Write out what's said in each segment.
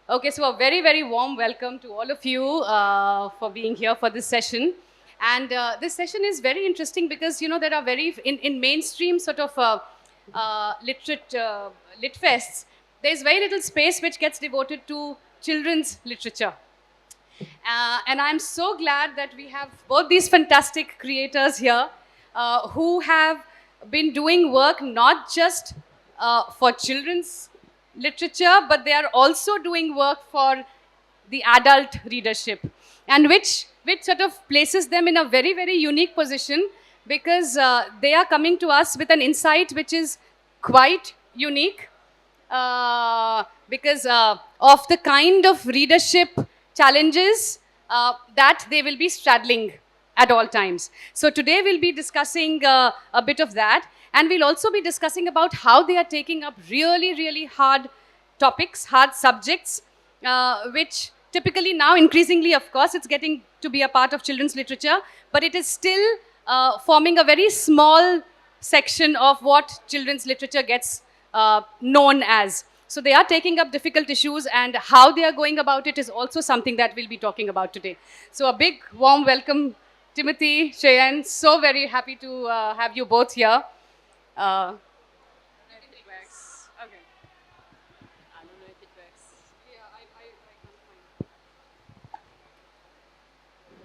Okay, so a very, very warm welcome to all of you for being here for this session. And this session is very interesting because, there are in mainstream sort of lit fests, there's very little space which gets devoted to children's literature. And I'm so glad that we have both these fantastic creators here who have been doing work not just for children's literature, but they are also doing work for the adult readership, and which sort of places them in a very, very unique position because they are coming to us with an insight which is quite unique because of the kind of readership challenges that they will be straddling at all times. So today we'll be discussing a bit of that, and we'll also be discussing about how they are taking up really, really hard topics, hard subjects, which typically now increasingly, of course, it's getting to be a part of children's literature, but it is still forming a very small section of what children's literature gets known as. So they are taking up difficult issues, and how they are going about it is also something that we'll be talking about today. So a big warm welcome, Timothy, Cheyenne. So very happy to have you both here. Uh, it works. Okay. I don't know if it works. Yeah, I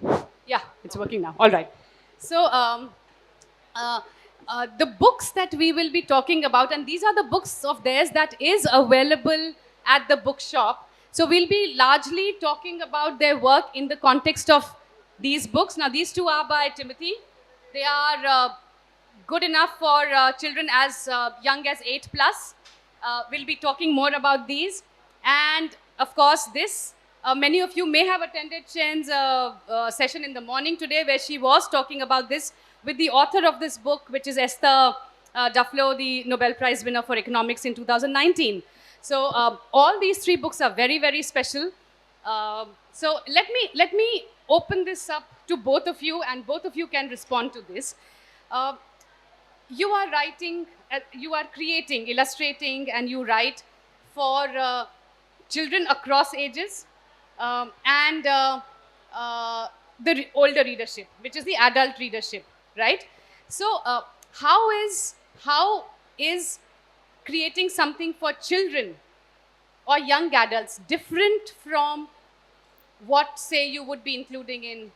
can't find. Yeah, it's working now. All right. So uh, the books that we will be talking about, and these are the books of theirs that is available at the bookshop. So we'll be largely talking about their work in the context of these books. Now, these two are by Timothy. They are good enough for children as young as 8 plus. We'll be talking more about these. And of course, this, many of you may have attended Chen's session in the morning today, where she was talking about this with the author of this book, which is Esther Duflo, the Nobel Prize winner for economics in 2019. So all these three books are very, very special. So let me open this up to both of you, and both of you can respond to this. You are writing, you are creating, illustrating, and you write for children across ages and the older readership, which is the adult readership, right? So how is creating something for children or young adults different from what, say, you would be including in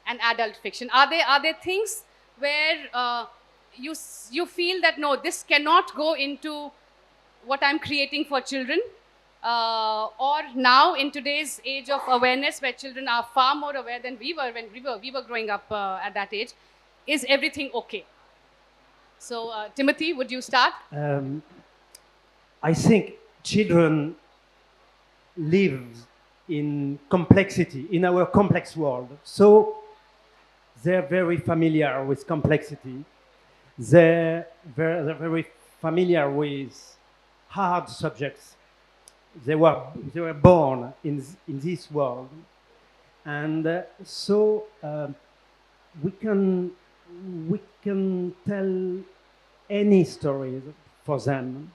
an adult fiction? Are there things where you feel that no, this cannot go into what I'm creating for children? Or now, in today's age of awareness, where children are far more aware than we were when we were growing up at that age, is everything okay? So, Timothy, would you start? I think children live in complexity, in our complex world. So they're very familiar with complexity. They're very familiar with hard subjects. They were born in this world. And so we can tell any story for them,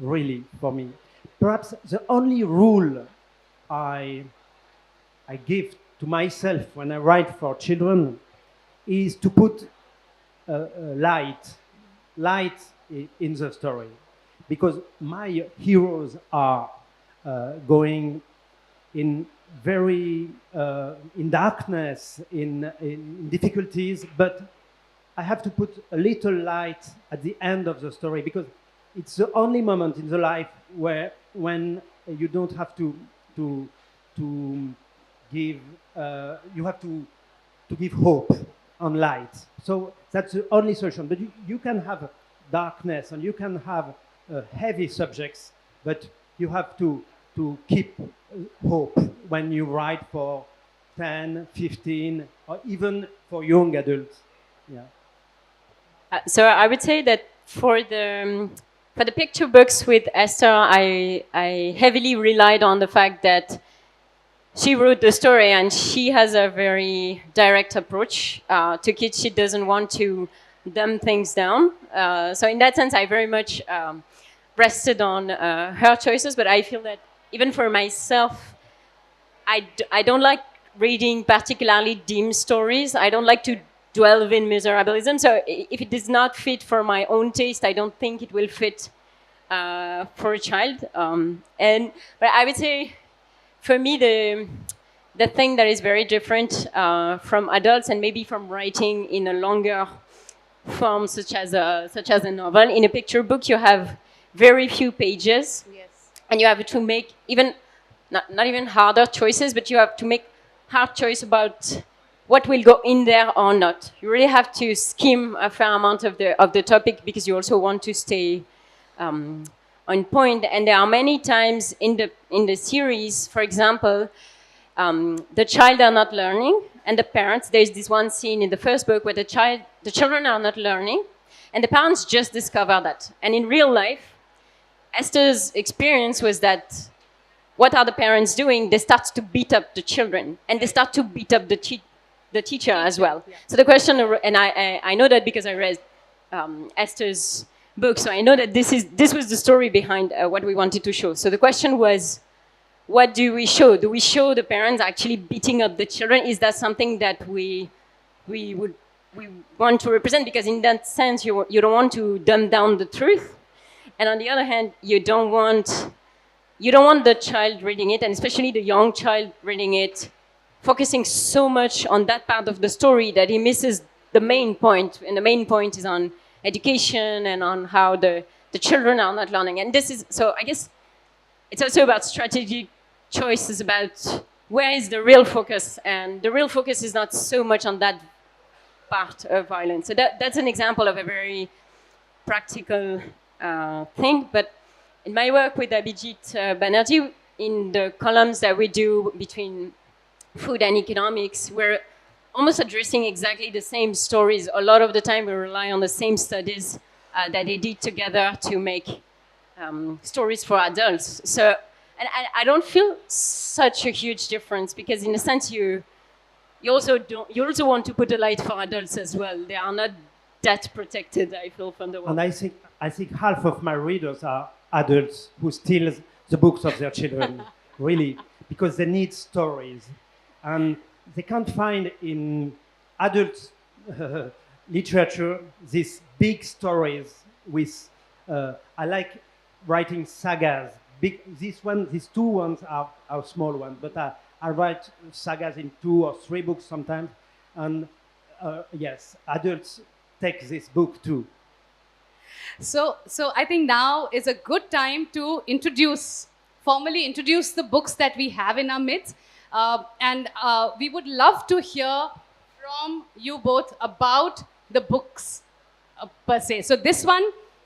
really, for me. Perhaps the only rule I give to myself when I write for children is to put light in the story, because my heroes are going in very in darkness, in difficulties, but I have to put a little light at the end of the story, because it's the only moment in the life when you don't have to give you have to give hope and light. So that's the only solution. But you can have darkness and you can have heavy subjects, but you have to keep hope when you write for 10, 15, or even for young adults. Yeah. So I would say that for the picture books with Esther, I heavily relied on the fact that she wrote the story and she has a very direct approach to kids. She doesn't want to dumb things down. So in that sense, I very much rested on her choices, but I feel that even for myself, I don't like reading particularly dim stories. I don't like to delve in miserabilism. So if it does not fit for my own taste, I don't think it will fit for a child. But I would say, for me, the thing that is very different from adults and maybe from writing in a longer form, such as a novel, in a picture book, you have very few pages, Yes. and you have to make even not even harder choices, but you have to make hard choice about what will go in there or not. You really have to skim a fair amount of the topic, because you also want to stay on point. And there are many times in the series, for example, the child are not learning, and the parents. There's this one scene in the first book where the children are not learning, and the parents just discover that. And in real life, Esther's experience was that what are the parents doing? They start to beat up the children, and they start to beat up the teacher as well. Yeah. So the question, and I know that because I read Esther's book, so I know that this was the story behind what we wanted to show. So the question was, what do we show? Do we show the parents actually beating up the children? Is that something that we want to represent? Because in that sense, you don't want to dumb down the truth, and on the other hand, you don't want the child reading it, and especially the young child reading it, focusing so much on that part of the story that he misses the main point. And the main point is on education and on how the children are not learning. And this is, so I guess it's also about strategic choices, about where is the real focus. And the real focus is not so much on that part of violence. So that's an example of a very practical thing. But in my work with Abhijit Banerjee, in the columns that we do between food and economics, we're almost addressing exactly the same stories. A lot of the time we rely on the same studies that they did together to make stories for adults. So, and I don't feel such a huge difference, because in a sense you also want to put a light for adults as well. They are not that protected, I feel, from the world. And I think half of my readers are adults who steal the books of their children, really, because they need stories. And they can't find in adult literature these big stories with, I like writing sagas. These two ones are small ones, but I write sagas in 2 or 3 books sometimes. And yes, adults take this book too. So I think now is a good time to formally introduce the books that we have in our midst. And we would love to hear from you both about the books per se. So this one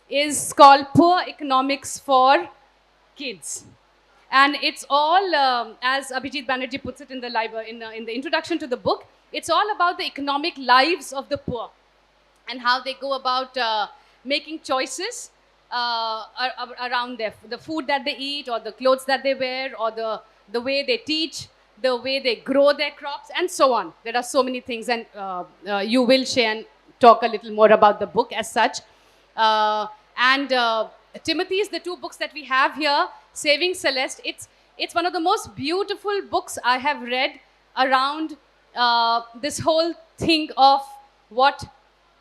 is called Poor Economics for Kids. And it's all, as Abhijit Banerjee puts it in the introduction to the book, it's all about the economic lives of the poor and how they go about making choices around the food that they eat, or the clothes that they wear, or the way they teach, the way they grow their crops, and so on. There are so many things, and you will, Cheyenne, talk a little more about the book as such. Timothy's, the 2 books that we have here, Saving Celeste, it's one of the most beautiful books I have read around this whole thing of what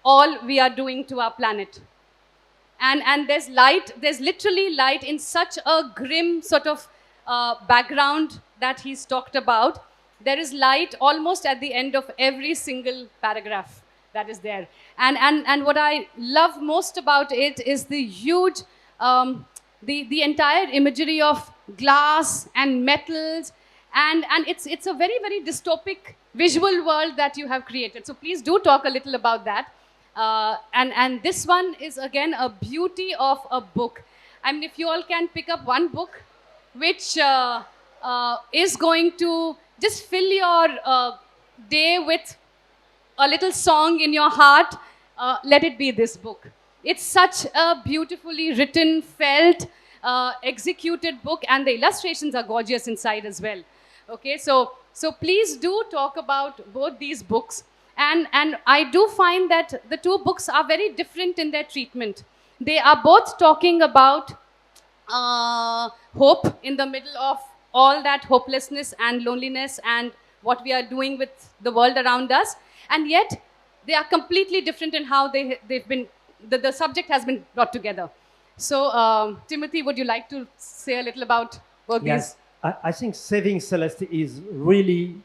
all we are doing to our planet. And there's light, there's literally light in such a grim sort of background that he's talked about. There is light almost at the end of every single paragraph that is there. And what I love most about it is the huge, the entire imagery of glass and metals, and it's a very, very dystopic visual world that you have created. So please do talk a little about that. And this one is again a beauty of a book. I mean, if you all can pick up one book which is going to just fill your day with a little song in your heart, let it be this book. It's such a beautifully written, felt, executed book, and the illustrations are gorgeous inside as well. Okay, so please do talk about both these books. And I do find that the 2 books are very different in their treatment. They are both talking about hope in the middle of all that hopelessness and loneliness and what we are doing with the world around us. And yet, they are completely different in how they've been, the subject has been brought together. So, Timothy, would you like to say a little about both Yes, these? I think Saving Celeste is really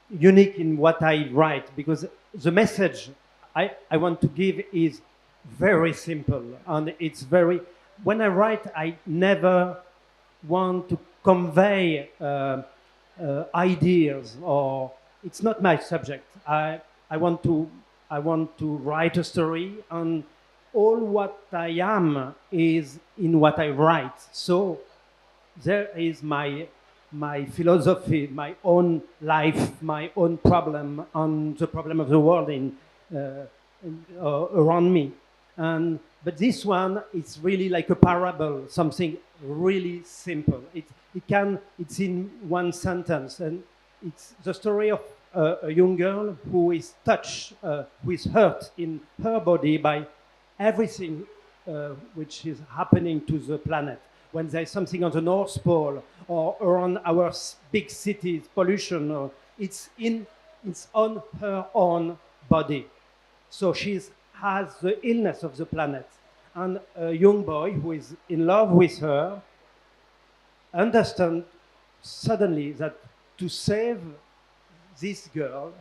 unique in what I write because the message I want to give is very simple and it's very. When I write, I never want to convey ideas or it's not my subject. I want to write a story and all what I am is in what I write. So there is my philosophy, my own life, my own problem, and the problem of the world around me. But this one is really like a parable, something really simple. It's in one sentence, and it's the story of a young girl who is touched, who is hurt in her body by everything which is happening to the planet. When there's something on the North Pole or around our big cities, pollution, it's on her own body. So she has the illness of the planet. And a young boy who is in love with her understands suddenly that to save this girl,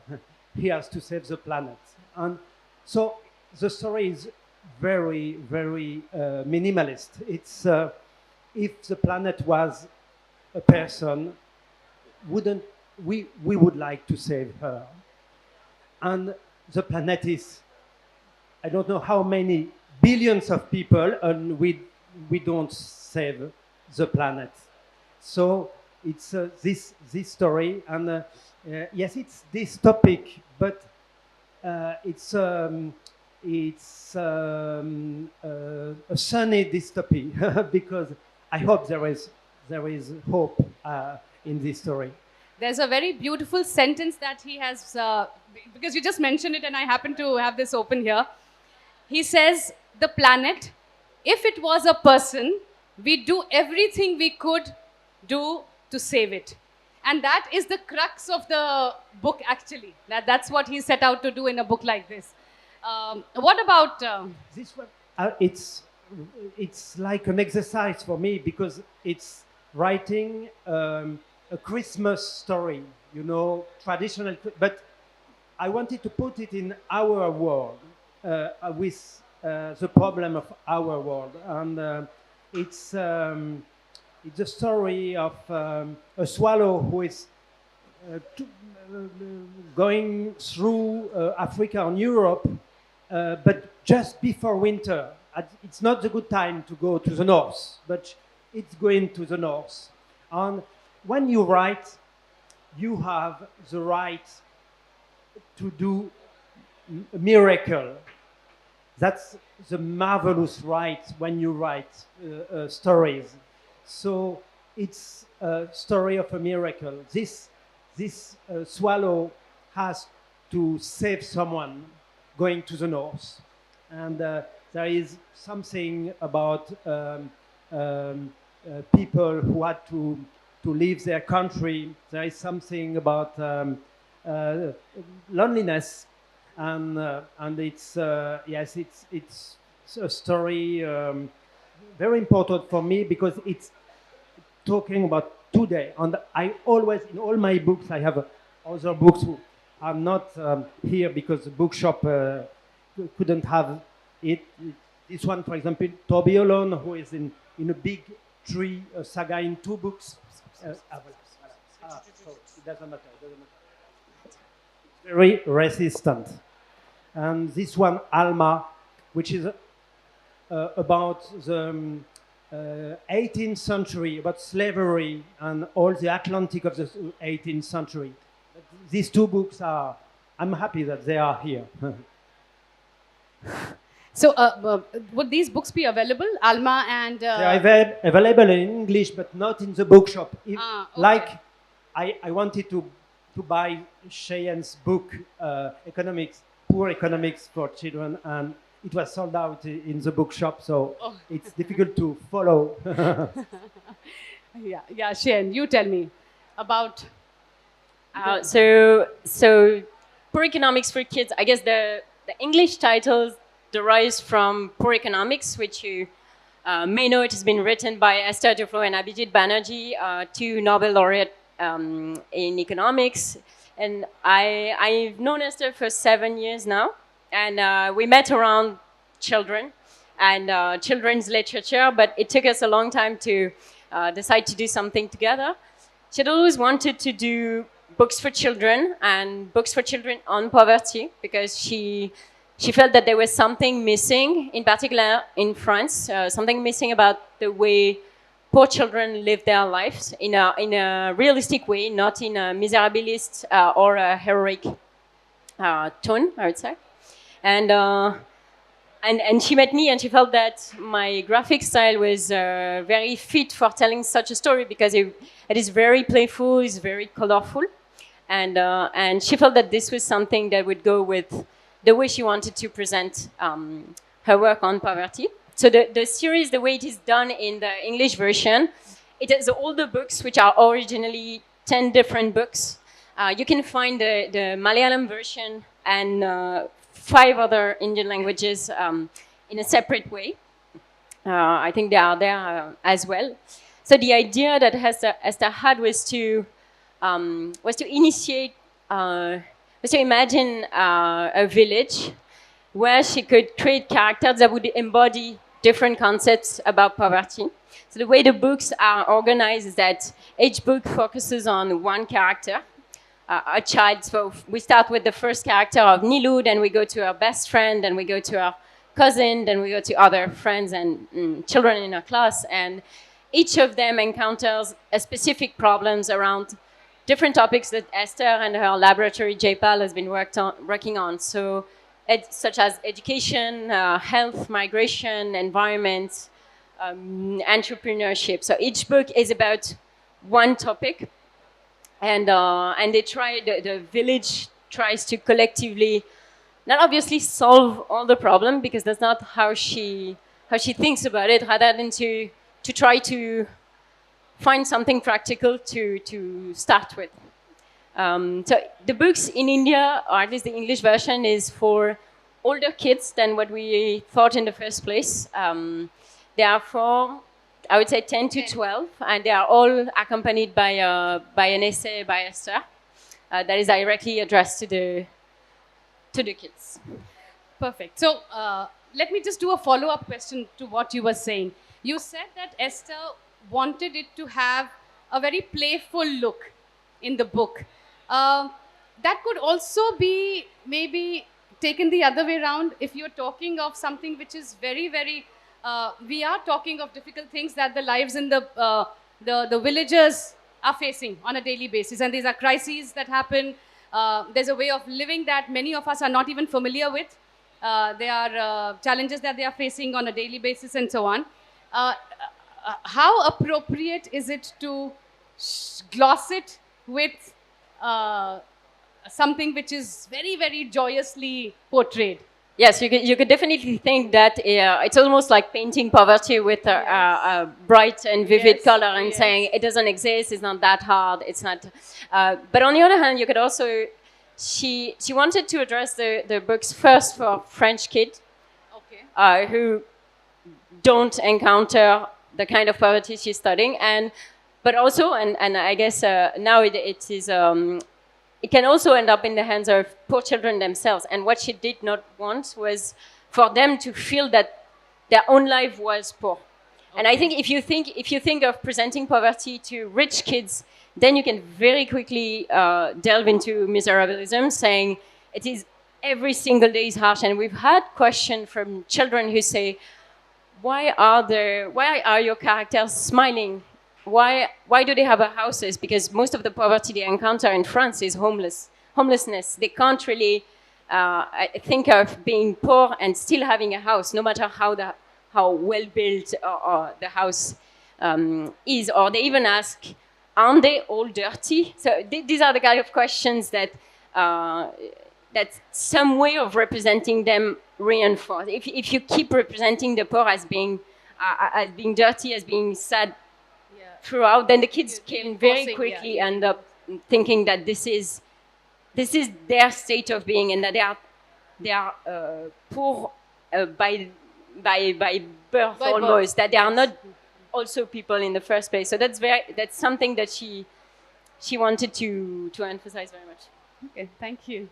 he has to save the planet. And so the story is very, very minimalist. It's if the planet was a person, wouldn't we would like to save her. And the planet is, I don't know how many billions of people, and we don't save the planet. So it's this story, and yes, it's this topic, but it's a sunny dystopy because I hope there is hope in this story. There's a very beautiful sentence that he has, because you just mentioned it, and I happen to have this open here. He says, "The planet, if it was a person, we'd do everything we could do to save it." And that is the crux of the book, actually. That's what he set out to do in a book like this. What about... This one, it's like an exercise for me because it's writing a Christmas story, you know, traditional, but I wanted to put it in our world with the problem of our world, and it's a story of a swallow who is going through Africa and Europe, but just before winter. It's not the good time to go to the north, but it's going to the north. And when you write, you have the right to do a miracle. That's the marvelous right when you write stories. So it's a story of a miracle. This swallow has to save someone going to the north. And there is something about people who had to leave their country. There is something about loneliness, and it's yes, it's a story very important for me because it's talking about today. And I always, in all my books, I have other books who are not here because the bookshop couldn't have it. This one, for example, Toby Alone, who is in a big tree, a saga in 2 books. So it doesn't matter. It's very resistant. And this one, Alma, which is about the 18th century, about slavery and all the Atlantic of the 18th century. These 2 books are, I'm happy that they are here. So, would these books be available, Alma and... They are available in English, but not in the bookshop. Okay. Like, I wanted to buy Cheyenne's book, Economics, Poor Economics for Children, and it was sold out in the bookshop, so Oh. it's difficult to follow. Yeah, Cheyenne, you tell me about. So Poor Economics for Kids, I guess the English title derives from Poor Economics, which you may know it has been written by Esther Duflo and Abhijit Banerjee, two Nobel laureate in economics. And I've known Esther for 7 years now, and we met around children and children's literature, but it took us a long time to decide to do something together. She'd always wanted to do books for children and books for children on poverty because she felt that there was something missing, in particular in France, something missing about the way poor children live their lives in a realistic way, not in a miserabilist or a heroic tone, I would say. And she met me and she felt that my graphic style was very fit for telling such a story because it is very playful, it's very colorful. And she felt that this was something that would go with the way she wanted to present her work on poverty. So the series, the way it is done in the English version, it has all the books, which are originally 10 different books. You can find the Malayalam version and 5 other Indian languages in a separate way. I think they are there as well. So the idea that Esther had was to initiate, was to imagine a village where she could create characters that would embody different concepts about poverty. So the way the books are organized is that each book focuses on one character, a child. So we start with the first character of Nilu, then we go to her best friend, then we go to her cousin, then we go to other friends and children in her class. And each of them encounters a specific problems around different topics that Esther and her laboratory, JPAL, has been working on. So, such as education, health, migration, environment, entrepreneurship. So each book is about one topic, and the village tries to collectively, not obviously solve all the problem because that's not how she thinks about it, rather than to try to find something practical to start with. So the books in India, or at least the English version, is for older kids than what we thought in the first place. They are for, I would say, 10 to 12, and they are all accompanied by an essay by Esther that is directly addressed to the kids. Perfect. So let me just do a follow-up question to what you were saying. You said that Esther wanted it to have a very playful look in the book. That could also be maybe taken the other way around if you're talking of something which is very, very, we are talking of difficult things that the lives in the villagers are facing on a daily basis. And these are crises that happen. There's a way of living that many of us are not even familiar with. There are challenges that they are facing on a daily basis and so on. How appropriate is it to gloss it with something which is very, very joyously portrayed? Yes, you could definitely think that it's almost like painting poverty with a bright and vivid color and saying it doesn't exist, it's not that hard, it's not. But on the other hand, you could also, she wanted to address the books first for French kids who don't encounter the kind of poverty she's studying, but also, and I guess now it is. It can also end up in the hands of poor children themselves. And what she did not want was for them to feel that their own life was poor. Okay. And I think if you think of presenting poverty to rich kids, then you can very quickly delve into miserabilism, saying it is every single day is harsh. And we've had questions from children who say, why are your characters smiling? Why do they have houses? Because most of the poverty they encounter in France is homelessness. They can't really think of being poor and still having a house, no matter how well built or the house is. Or they even ask, aren't they all dirty? So these are the kind of questions that that's some way of representing them reinforced. If you keep representing the poor as being dirty, as being sad throughout, then the kids can very quickly end up thinking that this is their state of being, and that they are poor by birth By almost. birth, That they are not also people in the first place. So that's something that she wanted to emphasize very much. Okay, thank you.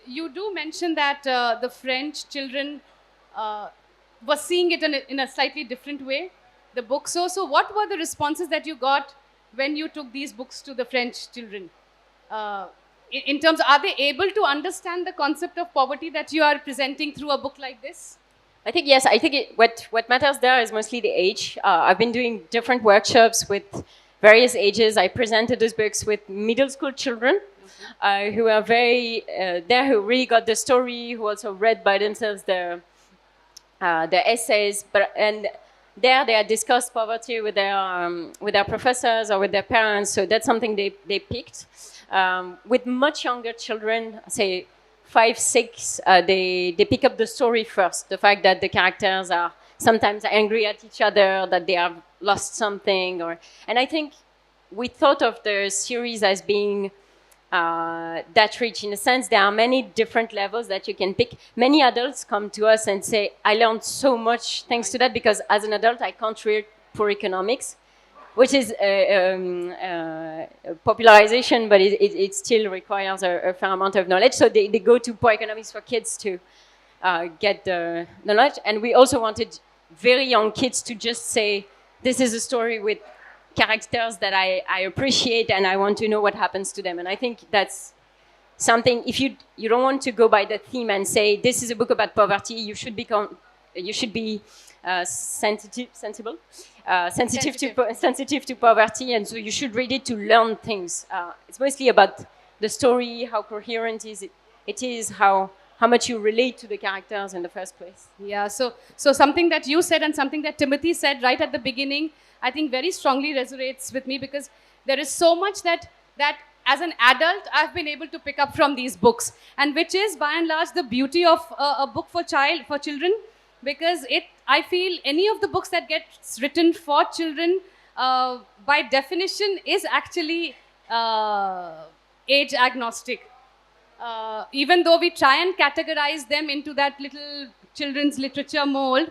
You do mention that the French children were seeing it in a slightly different way, the book. So what were the responses that you got when you took these books to the French children? In terms of, are they able to understand the concept of poverty that you are presenting through a book like this? I think yes. I think what matters there is mostly the age. I've been doing different workshops with various ages. I presented those books with middle school children who are very who really got the story, who also read by themselves their essays. And there they had discussed poverty with their professors or with their parents. So that's something they picked. With much younger children, say 5, 6, they pick up the story first. The fact that the characters are sometimes angry at each other, that they have lost something, and I think we thought of the series as being that rich. In a sense, there are many different levels that you can pick. Many adults come to us and say, I learned so much thanks to that, because as an adult, I can't read poor economics, which is a popularization, but it still requires a fair amount of knowledge. So they go to poor economics for kids to get the knowledge. And we also wanted very young kids to just say, this is a story with characters that I appreciate, and I want to know what happens to them. And I think that's something, if you don't want to go by the theme and say, this is a book about poverty, you should be sensitive to poverty, and so you should read it to learn things. It's mostly about the story, how coherent it is, how much you relate to the characters in the first place. Yeah, so something that you said and something that Timothy said right at the beginning, I think very strongly resonates with me, because there is so much that as an adult I've been able to pick up from these books, and which is by and large the beauty of a book for children, because I feel any of the books that gets written for children by definition is actually age agnostic. Even though we try and categorize them into that little children's literature mold,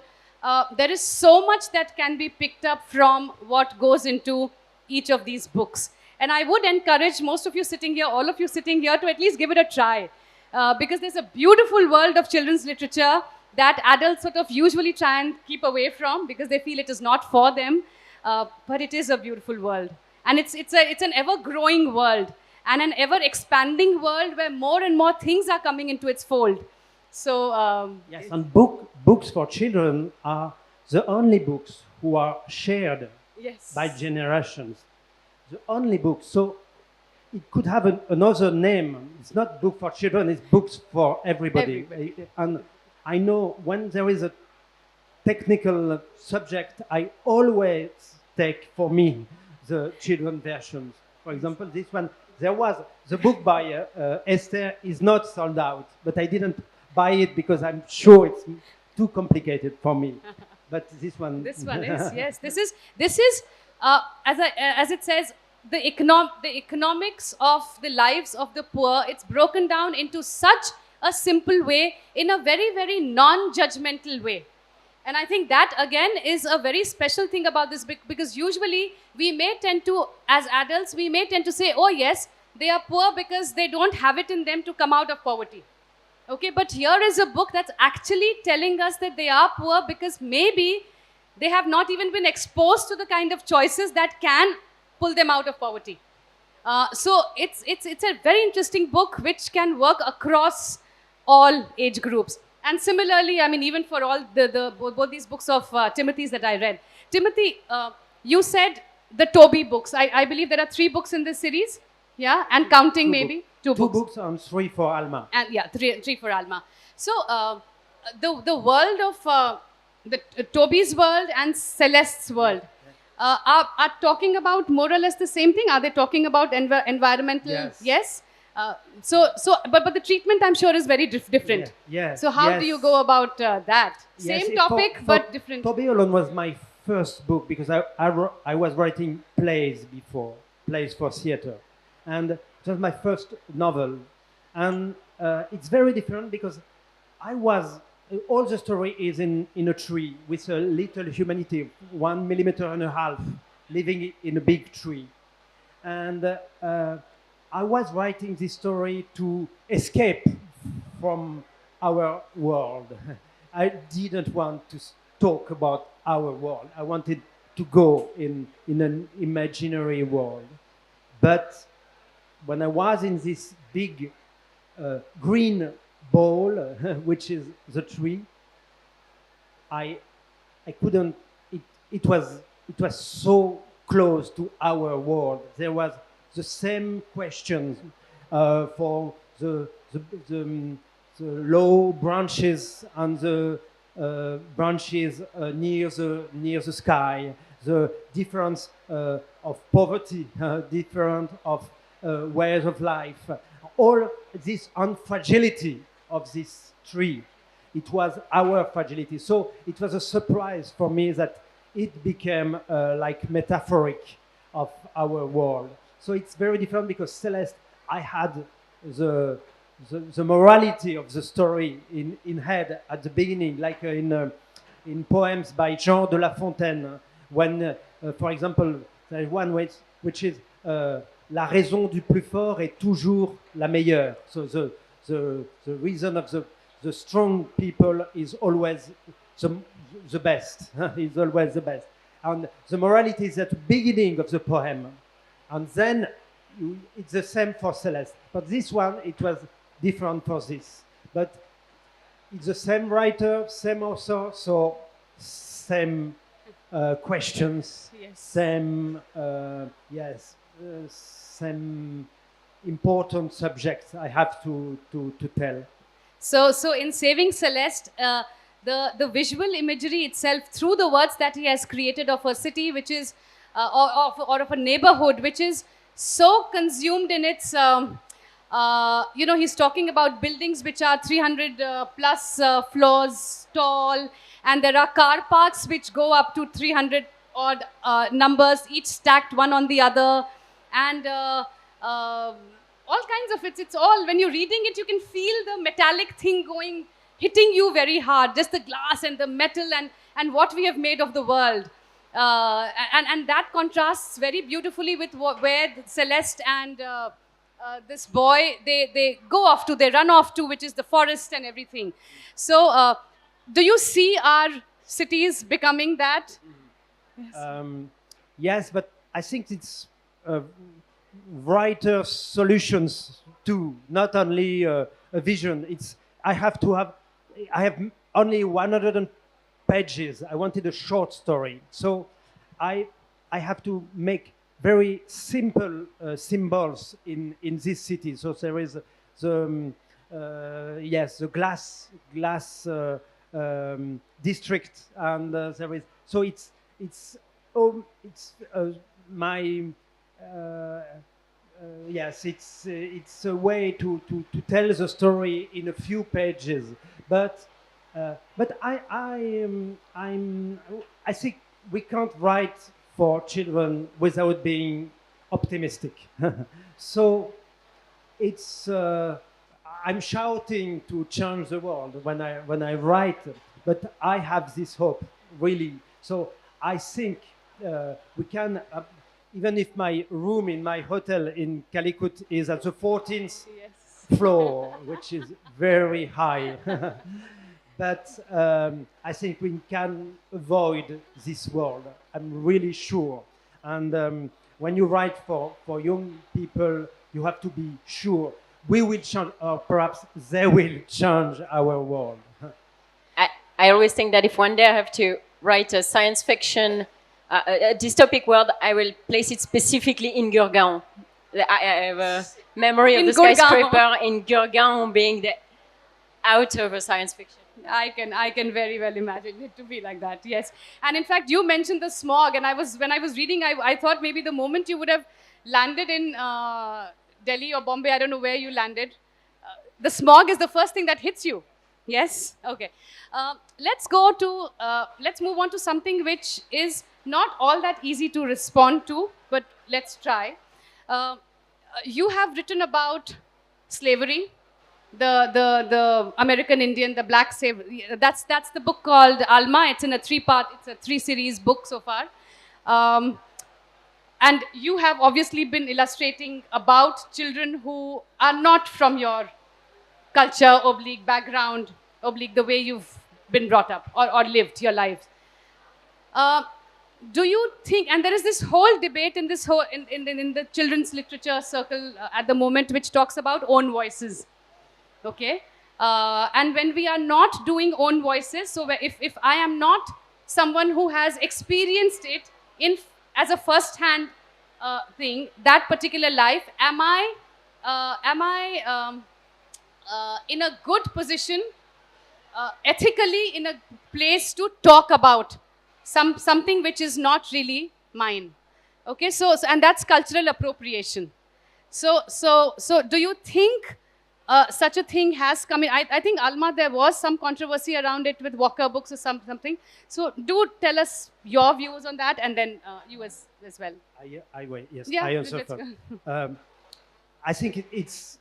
there is so much that can be picked up from what goes into each of these books. And I would encourage most of you sitting here, all of you sitting here, to at least give it a try. Because there's a beautiful world of children's literature that adults sort of usually try and keep away from because they feel it is not for them. But it is a beautiful world. And it's an ever-growing world, and an ever-expanding world where more and more things are coming into its fold. So yes, and books for children are the only books who are shared by generations. The only books. So it could have another name. It's not book for children, it's books for everybody. And I know when there is a technical subject, I always take for me the children versions. For example, this one, the book by Esther is not sold out, but I didn't buy it because I'm sure it's too complicated for me. But this one is, yes. This is as it says, the economics of the lives of the poor. It's broken down into such a simple way, in a very, very non-judgmental way. And I think that, again, is a very special thing about this book, because usually we may tend to, as adults, we may tend to say, oh yes, they are poor because they don't have it in them to come out of poverty. Okay, but here is a book that's actually telling us that they are poor because maybe they have not even been exposed to the kind of choices that can pull them out of poverty. So it's a very interesting book which can work across all age groups. And similarly, I mean, even for all both these books of Timothy's that I read. Timothy, you said the Toby books. I believe there are 3 books in this series. Yeah, and counting maybe. Two books and 3 for Alma. And yeah, three for Alma. So the world of Toby's world and Celeste's world are talking about more or less the same thing. Are they talking about environmental? Yes. Yes. But the treatment I'm sure is very different. Yes. So how do you go about that? Yes, Same topic but different. To Be Alone was my first book because I was writing plays before, plays for theater. And it was my first novel. And it's very different because all the story is in a tree with a little humanity, 1.5 millimeters, living in a big tree. And I was writing this story to escape from our world. I didn't want to talk about our world. I wanted to go in an imaginary world. But when I was in this big green ball, which is the tree, I couldn't. It was so close to our world. There was the same questions for the low branches and the branches near the sky, the difference of poverty, different of ways of life, all this fragility of this tree. It was our fragility. So it was a surprise for me that it became like metaphoric of our world. So it's very different because Celeste, I had the morality of the story in head at the beginning, like in poems by Jean de La Fontaine, when, for example, there is one which is la raison du plus fort est toujours la meilleure. So the reason of the strong people is always the best. Is always the best. And the morality is at the beginning of the poem. And then it's the same for Celeste. But this one, it was different for this. But it's the same writer, same author, so same questions, Yes. same, same important subjects I have to tell. So in Saving Celeste, the visual imagery itself, through the words that he has created of a city, which is, or of a neighborhood, which is so consumed in its, he's talking about buildings which are 300 plus floors tall, and there are car parks which go up to 300 odd numbers, each stacked one on the other, and all kinds of it. It's all, when you're reading it, you can feel the metallic thing hitting you very hard, just the glass and the metal and what we have made of the world. And that contrasts very beautifully with where Celeste and this boy, they run off to, which is the forest and everything. So do you see our cities becoming that? Yes, yes, but I think it's writer solutions too, not only a vision. I have only 100 pages. I wanted a short story, so I have to make very simple symbols in this city. So there is the glass district, and there is, so it's my yes, it's a way to tell the story in a few pages, but I think we can't write for children without being optimistic. So it's I'm shouting to change the world when I write, but I have this hope really. So I think we can. Even if my room in my hotel in Calicut is at the 14th floor, which is very high, but I think we can avoid this world. I'm really sure. And when you write for young people, you have to be sure we will change, or perhaps they will change our world. I always think that if one day I have to write a science fiction a dystopic world, I will place it specifically in Gurgaon. I have a memory of the skyscraper in Gurgaon being out of a science fiction. I can very well imagine it to be like that. Yes, and in fact, you mentioned the smog, and when I was reading, I thought maybe the moment you would have landed in Delhi or Bombay, I don't know where you landed. The smog is the first thing that hits you. Yes? Okay. Let's move on to something which is not all that easy to respond to, but let's try. You have written about slavery, the American Indian, the black slave. That's the book called Alma. It's in a it's a 3 series book so far. Um, and you have obviously been illustrating about children who are not from your culture, oblique background, oblique the way you've been brought up or lived your lives. Uh, do you think, and there is this whole debate in this whole in the children's literature circle at the moment, which talks about own voices. Okay, and when we are not doing own voices, so if I am not someone who has experienced it in as a first-hand thing, that particular life, am I in a good position, ethically in a place to talk about something which is not really mine? Okay, so and that's cultural appropriation. So do you think such a thing has come in? I think Alma, there was some controversy around it with Walker Books or something. So do tell us your views on that, and then you as well. I wait. Yes, Yeah, I answer let's first. go. I think it's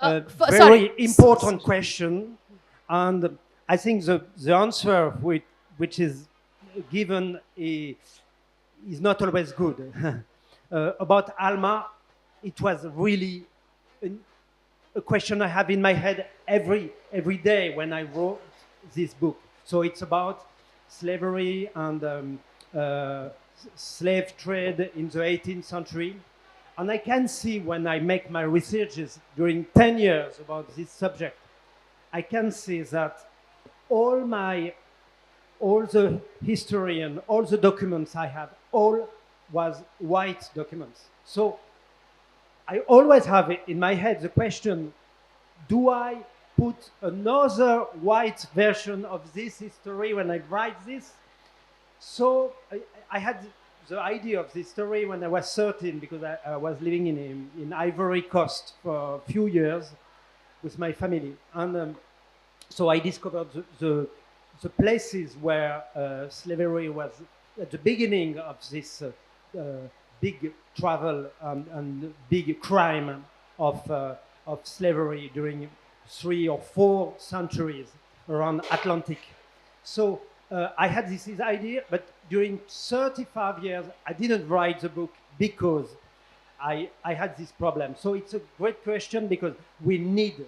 Uh, a f- very sorry. important question, and I think the answer which is given is not always good. About Alma, it was really a question I have in my head every day when I wrote this book. So it's about slavery and slave trade in the 18th century. And I can see when I make my researches during 10 years about this subject, I can see that all the history and all the documents I have, all was white documents. So I always have in my head the question, do I put another white version of this history when I write this? So I had the idea of this story when I was 13 because I was living in Ivory Coast for a few years with my family. And so I discovered the places where slavery was at the beginning of this big travel and big crime of slavery during 3 or 4 centuries around Atlantic. So I had this idea, but during 35 years, I didn't write the book because I had this problem. So it's a great question because we need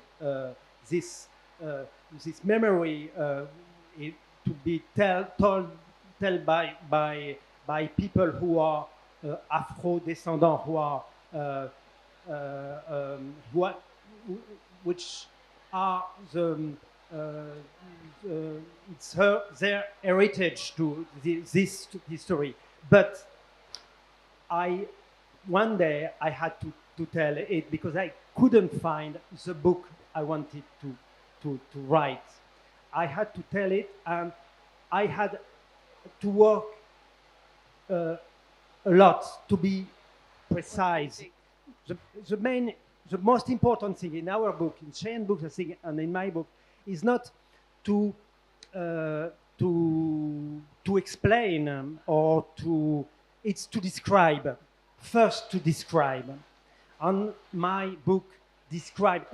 this memory to be told by people who are Afro-descendants, which are their heritage to this history. But one day I had to tell it because I couldn't find the book I wanted to write. I had to tell it, and I had to work a lot to be precise. The most important thing in our book, in Cheyenne books, I think, and in my book, is not to explain it's to describe. First, to describe. And my book describe.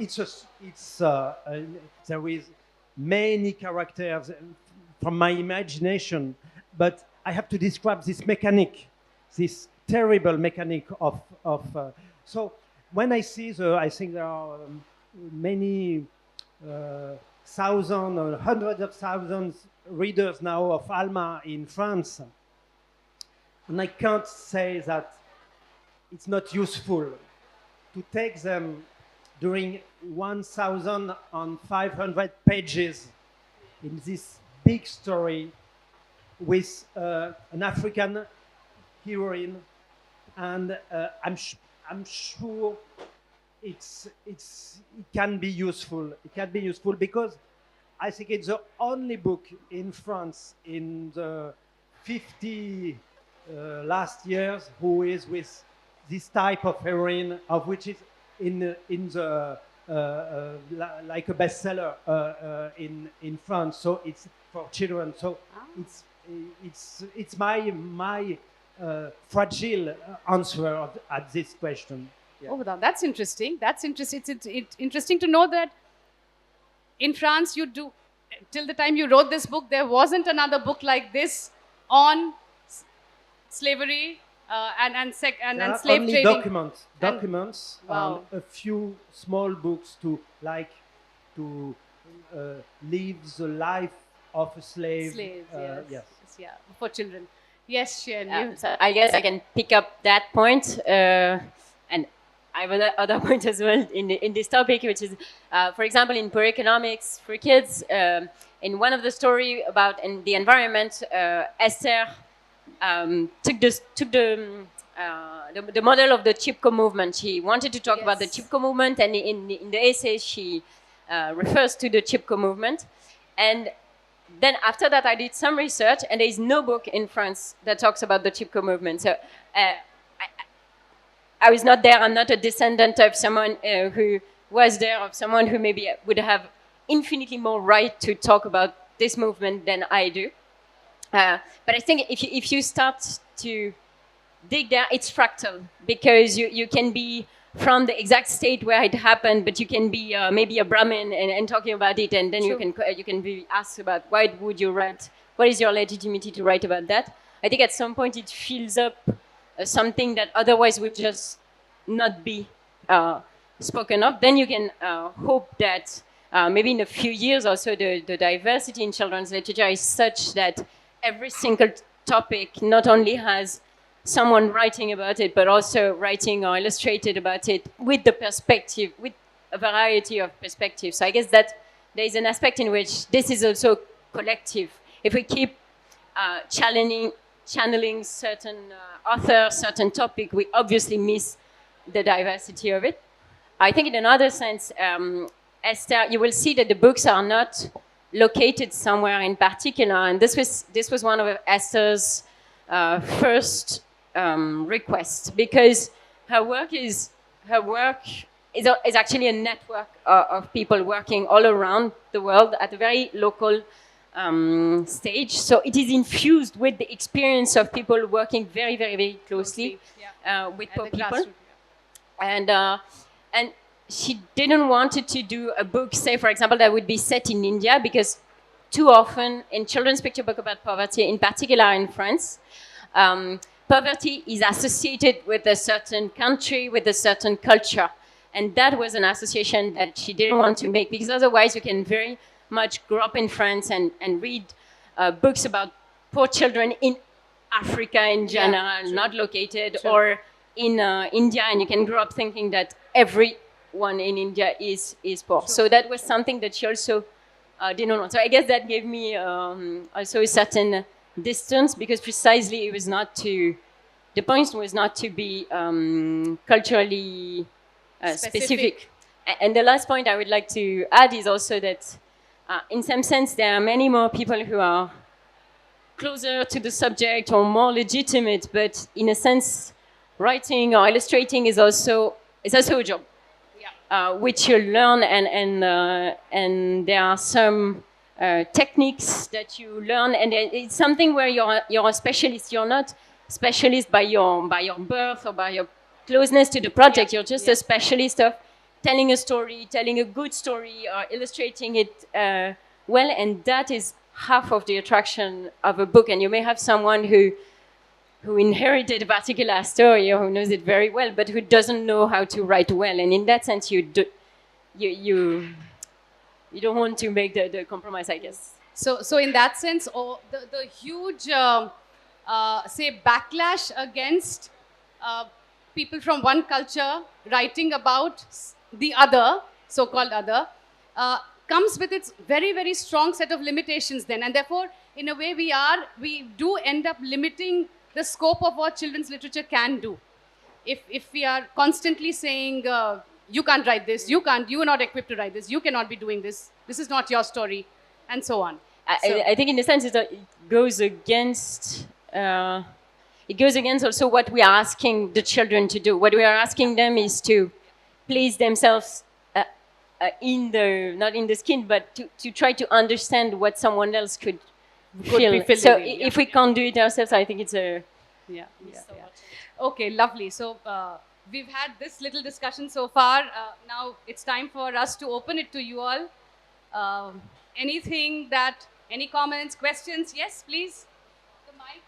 There is many characters from my imagination, but I have to describe this mechanic, this terrible mechanic of. So when I see I think there are many thousands or hundreds of thousands readers now of Alma in France, and I can't say that it's not useful to take them during 1,500 pages in this big story with an African heroine, and I'm sure it can be useful. It can be useful because I think it's the only book in France in the 50 last years who is with this type of heroine, of which is in the like a bestseller in France. So it's for children. So it's my fragile answer at this question. Yeah. Oh, that's interesting. That's interesting. It's interesting to know that in France, till the time you wrote this book, there wasn't another book like this on slavery and There are slave only trading. documents, Wow. and a few small books to live the life of a slave. Slaves, Yes. yes. Yeah, for children. Yes, Cheyenne. you- So I guess I can pick up that point, and I have other point as well in this topic, which is, for example, in poor economics for kids. In one of the story about in the environment, Esther took the model of the Chipko movement. She wanted to talk about the Yes. Chipko movement, and in the essay she refers to the Chipko movement. And then after that, I did some research, and there is no book in France that talks about the Chipko movement. So I was not there. I'm not a descendant of someone who was there, of someone who maybe would have infinitely more right to talk about this movement than I do. But I think if you start to dig there, it's fractal, because you can be from the exact state where it happened, but you can be maybe a Brahmin and talking about it, and then you can be asked about why would you write, what is your legitimacy to write about that. I think at some point it fills up something that otherwise would just not be spoken of. Then you can hope that maybe in a few years or so the diversity in children's literature is such that every single topic not only has someone writing about it, but also writing or illustrated about it with the perspective, with a variety of perspectives. So I guess that there is an aspect in which this is also collective. If we keep channeling certain authors, certain topic, we obviously miss the diversity of it. I think in another sense, Esther, you will see that the books are not located somewhere in particular, and this was one of Esther's first requests, because her work is actually a network of people working all around the world at a very local stage. So it is infused with the experience of people working very, very, very closely with poor people. And she didn't want to do a book, say, for example, that would be set in India, because too often in children's picture book about poverty, in particular in France, poverty is associated with a certain country, with a certain culture. And that was an association that she didn't want to make, because otherwise you can very much grow up in France and read books about poor children in Africa in general, not located, or in India, and you can grow up thinking that everyone in India is poor. So that was something that she also didn't want. So I guess that gave me also a certain distance, because precisely it was not to, the point was not to be culturally specific. And the last point I would like to add is also that in some sense there are many more people who are closer to the subject or more legitimate, but in a sense writing or illustrating is also a job, which you learn, and there are some techniques that you learn, and it's something where you're a specialist. You're not specialist by your birth or by your closeness to the project. You're just a specialist of telling a story, telling a good story, or illustrating it well, and that is half of the attraction of a book. And you may have someone who inherited a particular story or who knows it very well, but who doesn't know how to write well. And in that sense, you don't want to make the compromise, I guess. So in that sense, the huge, say, backlash against people from one culture writing about the other, so-called other, comes with its very, very strong set of limitations then. And therefore, in a way, we do end up limiting the scope of what children's literature can do. If we are constantly saying, you can't write this, you are not equipped to write this, you cannot be doing this is not your story, and so on. I think in a sense it goes against also what we are asking the children to do. What we are asking them is to place themselves in the, not in the skin, but to try to understand what someone else could feel. be filled So in, yeah. if we can't do it ourselves, I think it's a... Yeah. Okay, lovely. So we've had this little discussion so far. Now it's time for us to open it to you all. Anything that, any comments, questions? Yes, please. The mic.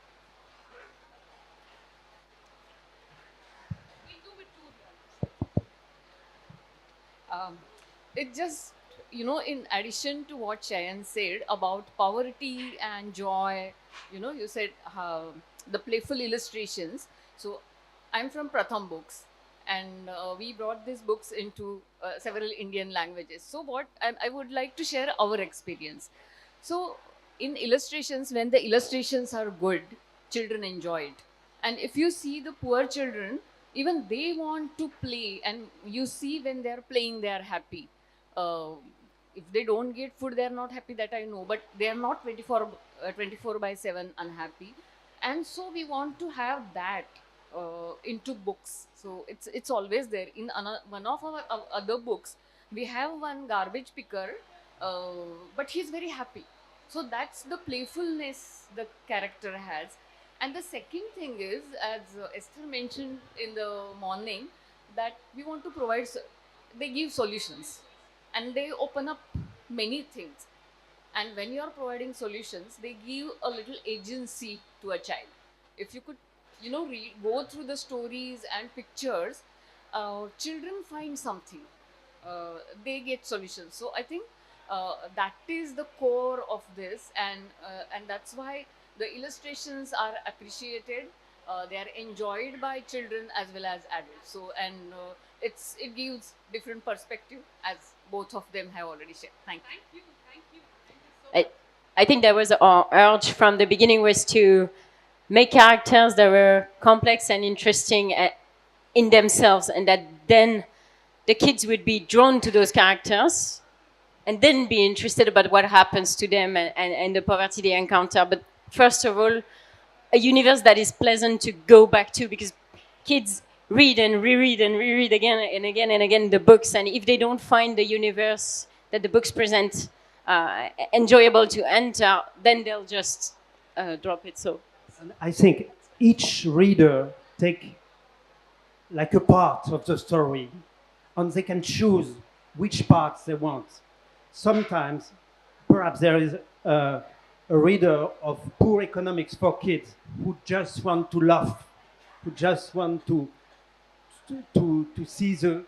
We'll do with two here. It just, in addition to what Cheyenne said about poverty and joy, you said the playful illustrations. So I'm from Pratham Books, and we brought these books into several Indian languages. So what I would like to share our experience. So in illustrations, when the illustrations are good, children enjoy it. And if you see the poor children, even they want to play, and you see when they're playing, they are happy. If they don't get food, they are not happy, that I know, but they are not 24 by 7 unhappy. And so we want to have that into books. So it's always there. In one of our other books, we have one garbage picker, but he's very happy. So that's the playfulness the character has. And the second thing is, as Esther mentioned in the morning, that we want to provide, they give solutions and they open up many things. And when you are providing solutions, they give a little agency to a child. If you could, go through the stories and pictures, children find something. They get solutions. So I think that is the core of this, and that's why the illustrations are appreciated. They are enjoyed by children as well as adults. So, and it gives different perspective, as both of them have already shared. Thank you. Thank you. Thank you so much. I think that was our urge from the beginning, was to make characters that were complex and interesting in themselves, and that then the kids would be drawn to those characters and then be interested about what happens to them and the poverty they encounter. But first of all, a universe that is pleasant to go back to, because kids read and reread again and again and again the books, and if they don't find the universe that the books present enjoyable to enter, then they'll just drop it. So And I think each reader take like a part of the story, and they can choose which parts they want. Sometimes, perhaps there is a reader of poor economics for kids who just want to laugh, who just want to see the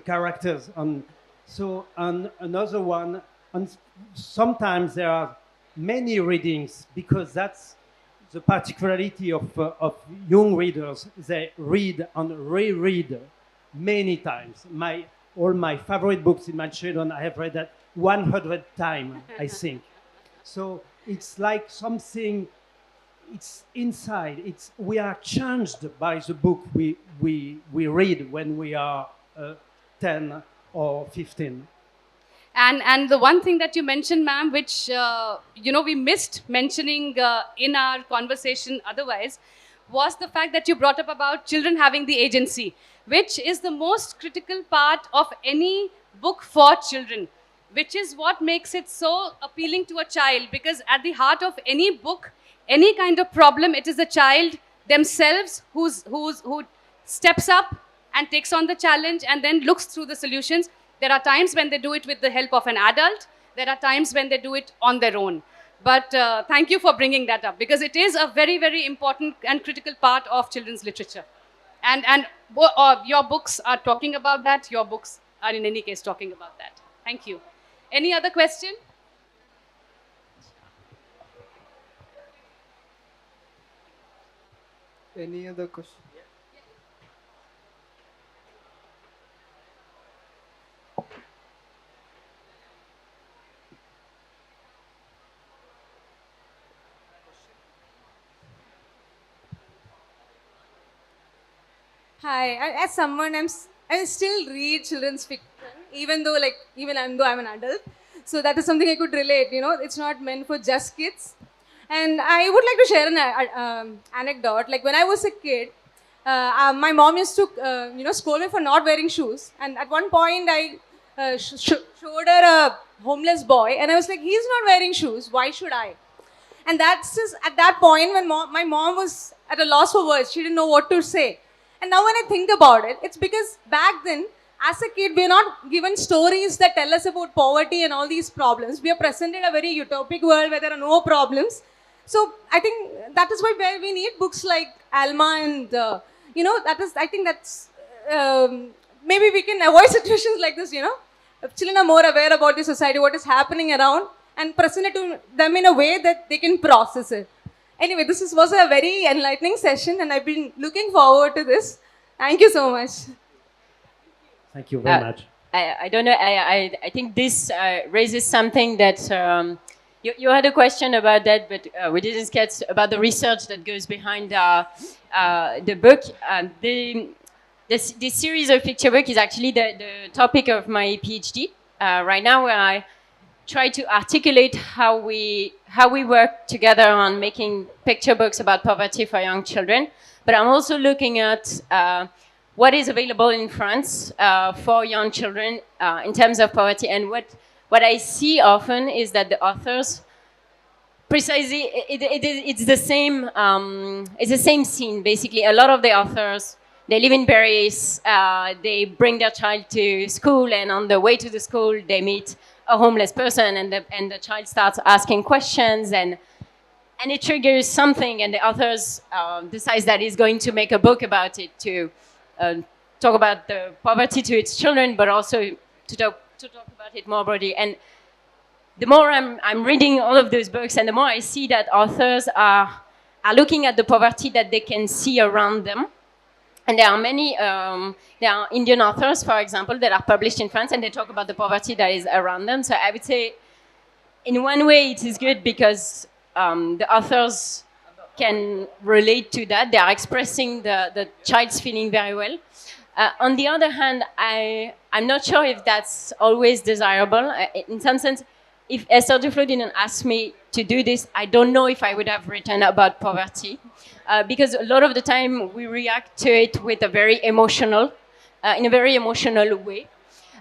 characters, and so and another one. And sometimes there are many readings, because that's the particularity of young readers. They read and reread many times. All my favorite books in my children, I have read that 100 times, I think. So it's like something, it's inside. We are changed by the book we read when we are 10 or 15. And the one thing that you mentioned, ma'am, which we missed mentioning in our conversation otherwise, was the fact that you brought up about children having the agency, which is the most critical part of any book for children, which is what makes it so appealing to a child. Because at the heart of any book, any kind of problem, it is the child themselves who steps up and takes on the challenge and then looks through the solutions. There are times when they do it with the help of an adult. There are times when they do it on their own. But thank you for bringing that up, because it is a very, very important and critical part of children's literature. And your books are talking about that. Your books are in any case talking about that. Thank you. Any other question? Any other question? Hi, as someone, I still read children's fiction, even though I'm an adult. So that is something I could relate. It's not meant for just kids. And I would like to share an anecdote. Like when I was a kid, my mom used to, scold me for not wearing shoes. And at one point, I showed her a homeless boy, and I was like, he's not wearing shoes. Why should I? And that's just at that point when my mom was at a loss for words. She didn't know what to say. And now when I think about it, it's because back then, as a kid, we're not given stories that tell us about poverty and all these problems. We are presented a very utopic world where there are no problems. So I think that is why we need books like Alma and, I think that's, maybe we can avoid situations like this, Children are more aware about the society, what is happening around, and present it to them in a way that they can process it. Anyway, was a very enlightening session, and I've been looking forward to this. Thank you so much. Thank you very much. I don't know. I think this raises something that you had a question about that, but we didn't get about the research that goes behind the book. This series of picture book is actually the topic of my PhD right now, where I try to articulate how we work together on making picture books about poverty for young children. But I'm also looking at what is available in France for young children in terms of poverty. And what I see often is that the authors, precisely, it's the same scene, basically. A lot of the authors, they live in Paris, they bring their child to school, and on the way to the school, they meet a homeless person, and the child starts asking questions, and it triggers something, and the authors decides that he's going to make a book about it, to talk about the poverty to its children, but also to talk about it more broadly. And the more I'm reading all of those books, and the more I see that authors are looking at the poverty that they can see around them. And there are many, there are Indian authors, for example, that are published in France, and they talk about the poverty that is around them. So I would say, in one way, it is good because the authors can relate to that. They are expressing the child's feeling very well. On the other hand, I'm not sure if that's always desirable. In some sense, if Esther Duflo didn't ask me to do this, I don't know if I would have written about poverty. Because a lot of the time we react to it with in a very emotional way.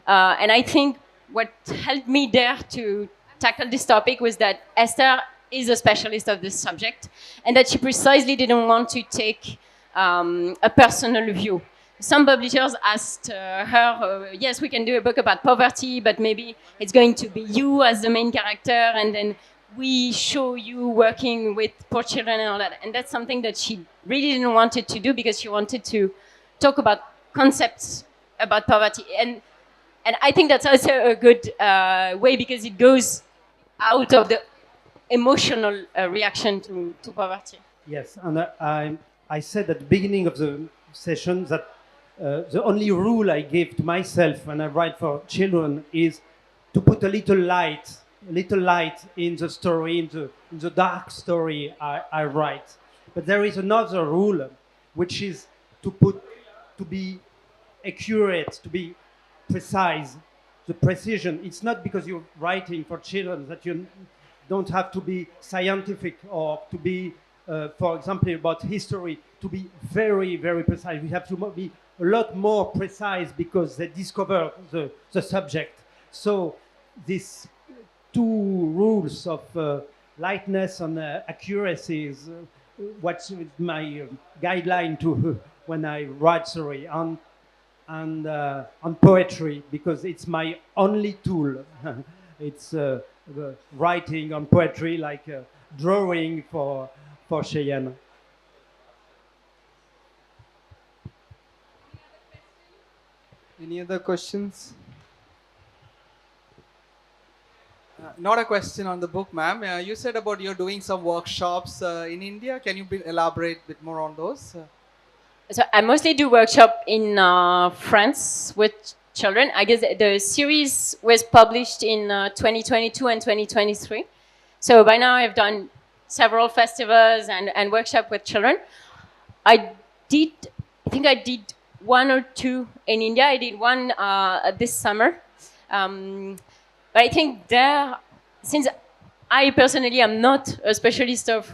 And I think what helped me there to tackle this topic was that Esther is a specialist of this subject, and that she precisely didn't want to take a personal view. Some publishers asked her, yes, we can do a book about poverty, but maybe it's going to be you as the main character, and then we show you working with poor children and all that. And that's something that she really didn't want to do, because she wanted to talk about concepts about poverty. And I think that's also a good way, because it goes out of the emotional reaction to poverty. Yes, and I said at the beginning of the session that the only rule I give to myself when I write for children is to put a little light in the story, in the dark story I write. But there is another rule, which is to be accurate, to be precise. The precision, it's not because you're writing for children that you don't have to be scientific, or to be, for example, about history, to be very, very precise. We have to be a lot more precise because they discover the subject. So these two rules of lightness and accuracy is what's my guideline to when I write story, and on poetry, because it's my only tool. It's writing on poetry, like drawing for Cheyenne. Any other questions? Not a question on the book, ma'am. You said about you're doing some workshops in India. Can you elaborate a bit more on those? So I mostly do workshop in France with children. I guess the series was published in 2022 and 2023. So by now I've done several festivals and workshop with children. I think I did one or two in India. I did one this summer. But I think since I personally am not a specialist of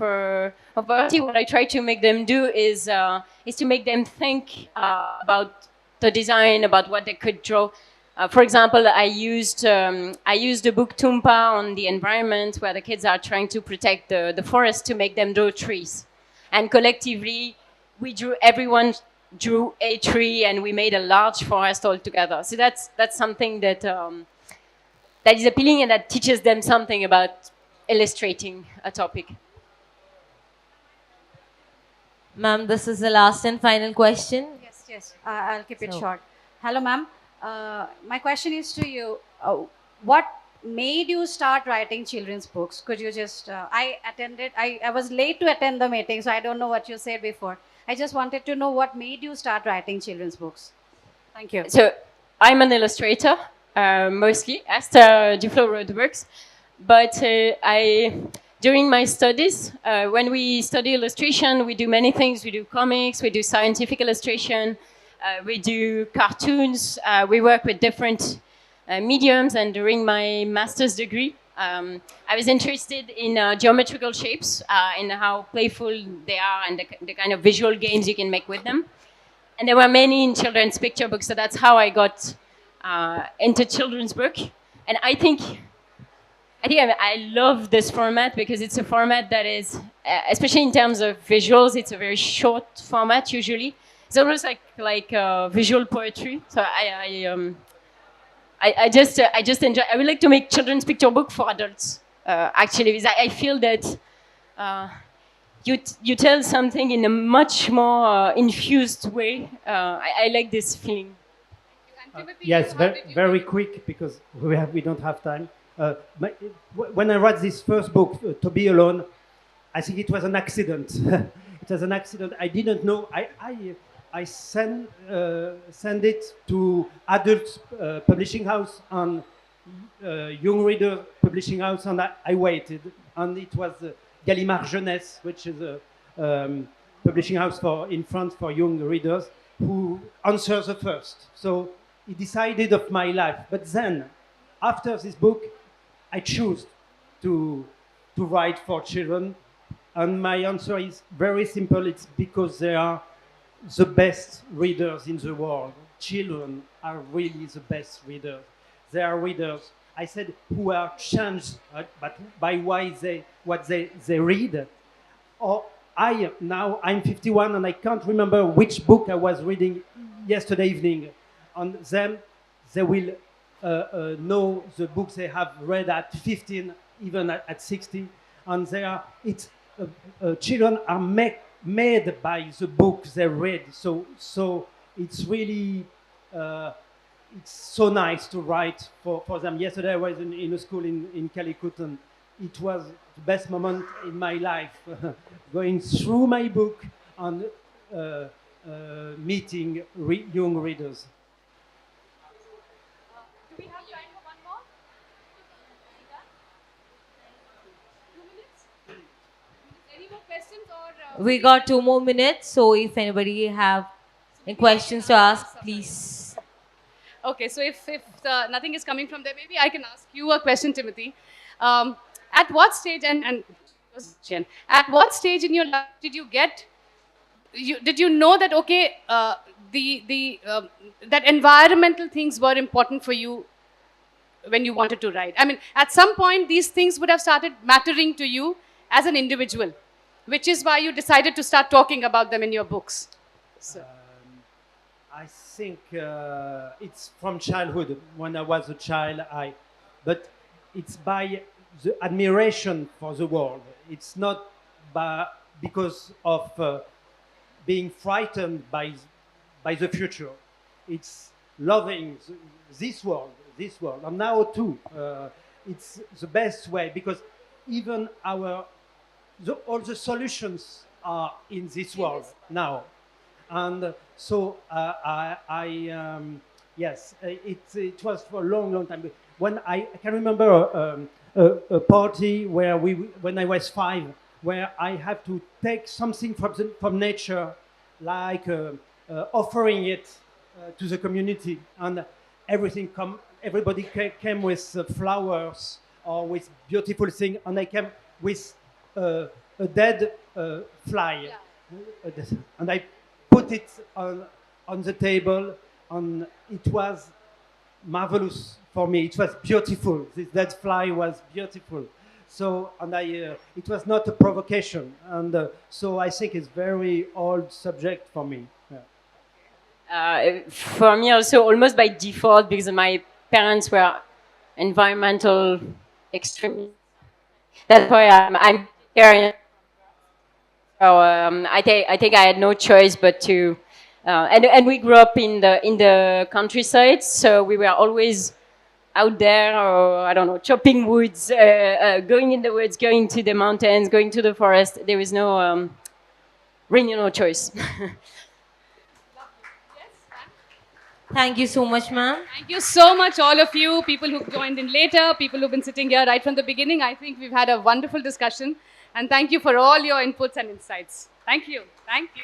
poverty. What I try to make them do is to make them think about the design, about what they could draw. For example, I used the book Tumpa on the environment, where the kids are trying to protect the forest, to make them draw trees. And collectively, everyone drew a tree, and we made a large forest all together. So that's something that is appealing, and that teaches them something about illustrating a topic. Ma'am, this is the last and final question. Yes, yes. I'll keep it So- short. Hello, ma'am. My question is to you. What made you start writing children's books? Could you just? I was late to attend the meeting, so I don't know what you said before. I just wanted to know what made you start writing children's books. Thank you. So I'm an illustrator, mostly. Esther Duflo wrote the books. But during my studies, when we study illustration, we do many things. We do comics, we do scientific illustration, we do cartoons, we work with different mediums. And during my master's degree, I was interested in geometrical shapes, in how playful they are, and the kind of visual games you can make with them. And there were many in children's picture books, so that's how I got into children's book. And I think I love this format, because it's a format that is, especially in terms of visuals, it's a very short format usually. It's almost like visual poetry. So I just enjoy. I would like to make children's picture book for adults, actually, because I feel that you tell something in a much more infused way. I like this feeling. Yes, very quick, because we don't have time. When I read this first book, To Be Alone, I think it was an accident. It was an accident. I didn't know. I sent it to adult publishing house and young reader publishing house, and I waited. And it was Gallimard Jeunesse, which is a publishing house in France for young readers, who answers the first. So he decided of my life. But then, after this book, I choose to write for children, and my answer is very simple. It's because they are the best readers in the world. Children are really the best readers. They are readers, I said, who are changed by what they read. Or I'm 51, and I can't remember which book I was reading yesterday evening. On them, they will know the books they have read at 15, even at 60, and children are made by the books they read. So it's really it's so nice to write for them. Yesterday I was in a school in Calicut, and it was the best moment in my life, going through my book and meeting young readers. Do we have time for one more? 2 minutes? Any more questions, or We got 2 more minutes, so if anybody have any questions to ask, please. Okay, so if nothing is coming from there, maybe I can ask you a question, Timothy. At what stage, at what stage in your life did you did you know that, okay, that environmental things were important for you when you wanted to write? I mean, at some point, these things would have started mattering to you as an individual, which is why you decided to start talking about them in your books. So. I think it's from childhood. When I was a child, but it's by the admiration for the world. It's not because of being frightened by the future. It's loving this world, and now too. It's the best way, because even all the solutions are in this world now. And so yes, it was for a long, long time. When I can remember a party when I was 5, where I had to take something from nature, like offering it to the community, and everybody came with flowers or with beautiful thing, and I came with a dead fly, and I put it on the table, and it was marvelous for me. It was beautiful. This dead fly was beautiful. So, and it was not a provocation, and so I think it's very old subject for me. Yeah. For me also almost by default, because my parents were environmental extremists. That's why I'm vegetarian. So I think I had no choice but to, and we grew up in the countryside, so we were always out there, or I don't know, chopping woods, going in the woods, going to the mountains, going to the forest. There was no really no choice. Thank you so much, ma'am. Thank you so much, all of you, people who joined in later, people who've been sitting here right from the beginning. I think we've had a wonderful discussion. And thank you for all your inputs and insights. Thank you. Thank you.